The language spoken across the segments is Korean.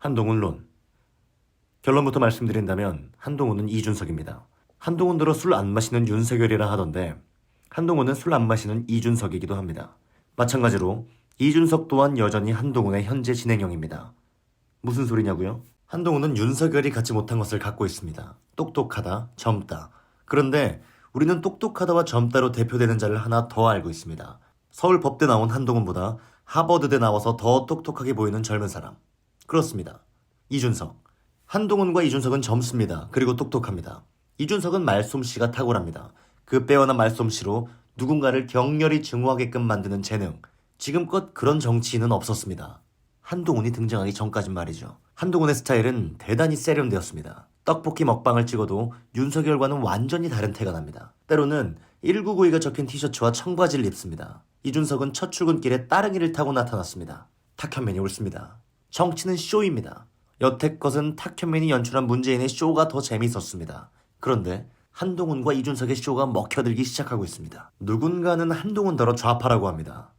한동훈론. 결론부터 말씀드린다면 한동훈은 이준석입니다. 한동훈 들어 술 안 마시는 윤석열이라 하던데 한동훈은 술 안 마시는 이준석이기도 합니다. 마찬가지로 이준석 또한 여전히 한동훈의 현재 진행형입니다. 무슨 소리냐고요? 한동훈은 윤석열이 갖지 못한 것을 갖고 있습니다. 똑똑하다, 젊다. 그런데 우리는 똑똑하다와 젊다로 대표되는 자를 하나 더 알고 있습니다. 서울 법대 나온 한동훈보다 하버드대 나와서 더 똑똑하게 보이는 젊은 사람. 그렇습니다. 이준석. 한동훈과 이준석은 젊습니다. 그리고 똑똑합니다. 이준석은 말솜씨가 탁월합니다. 그 빼어난 말솜씨로 누군가를 격렬히 증오하게끔 만드는 재능. 지금껏 그런 정치인은 없었습니다. 한동훈이 등장하기 전까진 말이죠. 한동훈의 스타일은 대단히 세련되었습니다. 떡볶이 먹방을 찍어도 윤석열과는 완전히 다른 태가 납니다. 때로는 1992가 적힌 티셔츠와 청바지를 입습니다. 이준석은 첫 출근길에 따릉이를 타고 나타났습니다. 탁현맨이 옳습니다. 정치는 쇼입니다. 여태껏은 탁현맨이 연출한 문재인의 쇼가 더 재밌었습니다. 그런데 한동훈과 이준석의 쇼가 먹혀들기 시작하고 있습니다. 누군가는 한동훈더러 좌파라고 합니다.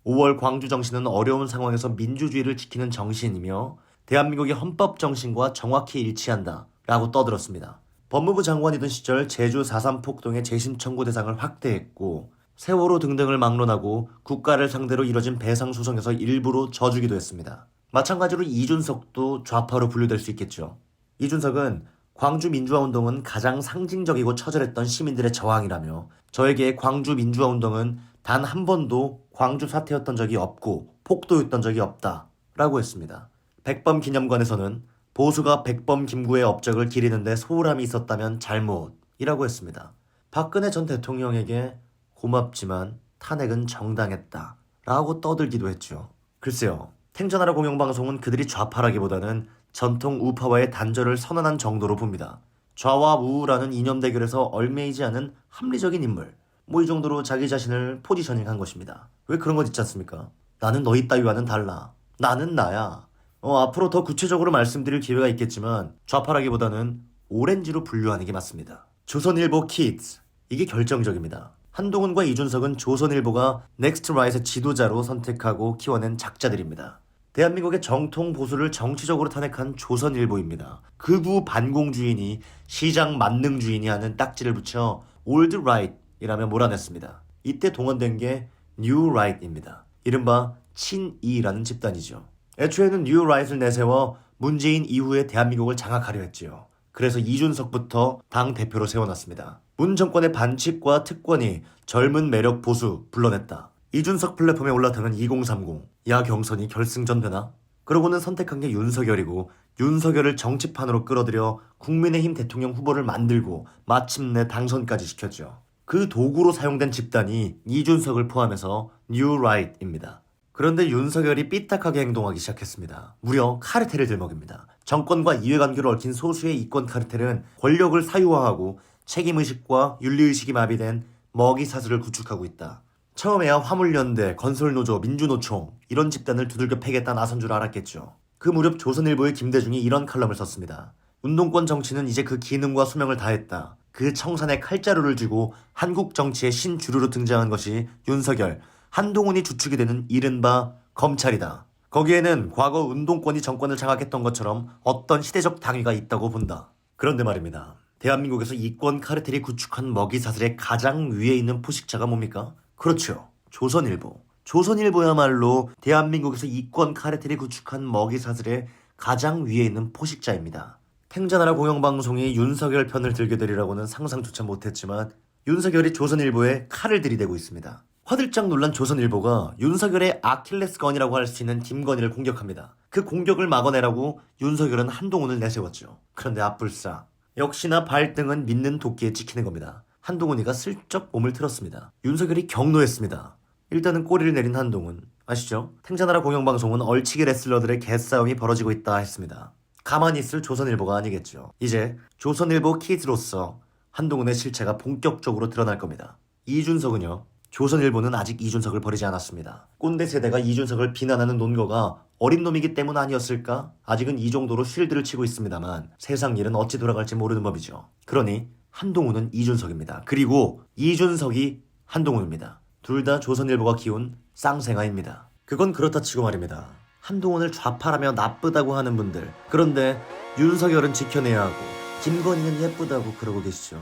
5월 광주 정신은 어려운 상황에서 민주주의를 지키는 정신이며 대한민국의 헌법 정신과 정확히 일치한다 라고 떠들었습니다. 법무부 장관이던 시절 제주 4.3 폭동의 재심 청구 대상을 확대했고 세월호 등등을 막론하고 국가를 상대로 이뤄진 배상 소송에서 일부러 져주기도 했습니다. 마찬가지로 이준석도 좌파로 분류될 수 있겠죠. 이준석은 광주 민주화운동은 가장 상징적이고 처절했던 시민들의 저항이라며 저에게 광주 민주화운동은 단 한 번도 광주 사태였던 적이 없고 폭도였던 적이 없다 라고 했습니다. 백범 기념관에서는 보수가 백범 김구의 업적을 기리는데 소홀함이 있었다면 잘못이라고 했습니다. 박근혜 전 대통령에게 고맙지만 탄핵은 정당했다 라고 떠들기도 했죠. 글쎄요. 탱전하라 공영방송은 그들이 좌파라기보다는 전통 우파와의 단절을 선언한 정도로 봅니다. 좌와 우라는 이념 대결에서 얼매이지 않은 합리적인 인물. 이 정도로 자기 자신을 포지셔닝한 것입니다. 왜 그런 것 있지 않습니까? 나는 너희 따위와는 달라. 나는 나야. 앞으로 더 구체적으로 말씀드릴 기회가 있겠지만 좌파라기보다는 오렌지로 분류하는 게 맞습니다. 조선일보 키즈. 이게 결정적입니다. 한동훈과 이준석은 조선일보가 넥스트 라이트의 지도자로 선택하고 키워낸 작자들입니다. 대한민국의 정통 보수를 정치적으로 탄핵한 조선일보입니다. 극우 반공주의니 시장 만능주의니 하는 딱지를 붙여 올드 라이트이라며 몰아냈습니다. 이때 동원된 게 뉴 라이트입니다. 이른바 친이라는 집단이죠. 애초에는 뉴 라이트를 내세워 문재인 이후에 대한민국을 장악하려 했지요. 그래서 이준석부터 당 대표로 세워놨습니다. 문 정권의 반칙과 특권이 젊은 매력 보수 불러냈다. 이준석 플랫폼에 올라타는 2030. 야 경선이 결승전 되나? 그러고는 선택한 게 윤석열이고 윤석열을 정치판으로 끌어들여 국민의힘 대통령 후보를 만들고 마침내 당선까지 시켰죠. 그 도구로 사용된 집단이 이준석을 포함해서 뉴 라이트입니다. 그런데 윤석열이 삐딱하게 행동하기 시작했습니다. 무려 카르텔을 들먹입니다. 정권과 이해관계를 얽힌 소수의 이권 카르텔은 권력을 사유화하고 책임의식과 윤리의식이 마비된 먹이사슬을 구축하고 있다. 처음에야 화물연대, 건설노조, 민주노총 이런 집단을 두들겨 패겠다 나선 줄 알았겠죠. 그 무렵 조선일보의 김대중이 이런 칼럼을 썼습니다. 운동권 정치는 이제 그 기능과 수명을 다했다. 그 청산의 칼자루를 쥐고 한국 정치의 신주류로 등장한 것이 윤석열, 한동훈이 주축이 되는 이른바 검찰이다. 거기에는 과거 운동권이 정권을 장악했던 것처럼 어떤 시대적 당위가 있다고 본다. 그런데 말입니다. 대한민국에서 이권 카르텔이 구축한 먹이사슬의 가장 위에 있는 포식자가 뭡니까? 그렇죠. 조선일보. 조선일보야말로 대한민국에서 이권 카르텔이 구축한 먹이사슬의 가장 위에 있는 포식자입니다. 탱자나라 공영방송이 윤석열 편을 들게 되리라고는 상상조차 못했지만 윤석열이 조선일보에 칼을 들이대고 있습니다. 화들짝 놀란 조선일보가 윤석열의 아킬레스건이라고 할 수 있는 김건희를 공격합니다. 그 공격을 막아내라고 윤석열은 한동훈을 내세웠죠. 그런데 앞불싸. 역시나 발등은 믿는 도끼에 찍히는 겁니다. 한동훈이가 슬쩍 몸을 틀었습니다. 윤석열이 격노했습니다. 일단은 꼬리를 내린 한동훈. 아시죠? 탱자나라 공영방송은 얼치기 레슬러들의 개싸움이 벌어지고 있다 했습니다. 가만히 있을 조선일보가 아니겠죠. 이제 조선일보 키즈로서 한동훈의 실체가 본격적으로 드러날 겁니다. 이준석은요. 조선일보는 아직 이준석을 버리지 않았습니다. 꼰대 세대가 이준석을 비난하는 논거가 어린 놈이기 때문 아니었을까? 아직은 이 정도로 쉴드를 치고 있습니다만 세상 일은 어찌 돌아갈지 모르는 법이죠. 그러니 한동훈은 이준석입니다. 그리고 이준석이 한동훈입니다. 둘 다 조선일보가 키운 쌍생아입니다. 그건 그렇다 치고 말입니다. 한동훈을 좌파라며 나쁘다고 하는 분들, 그런데 윤석열은 지켜내야 하고 김건희는 예쁘다고 그러고 계시죠.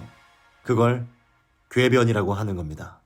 그걸 궤변이라고 하는 겁니다.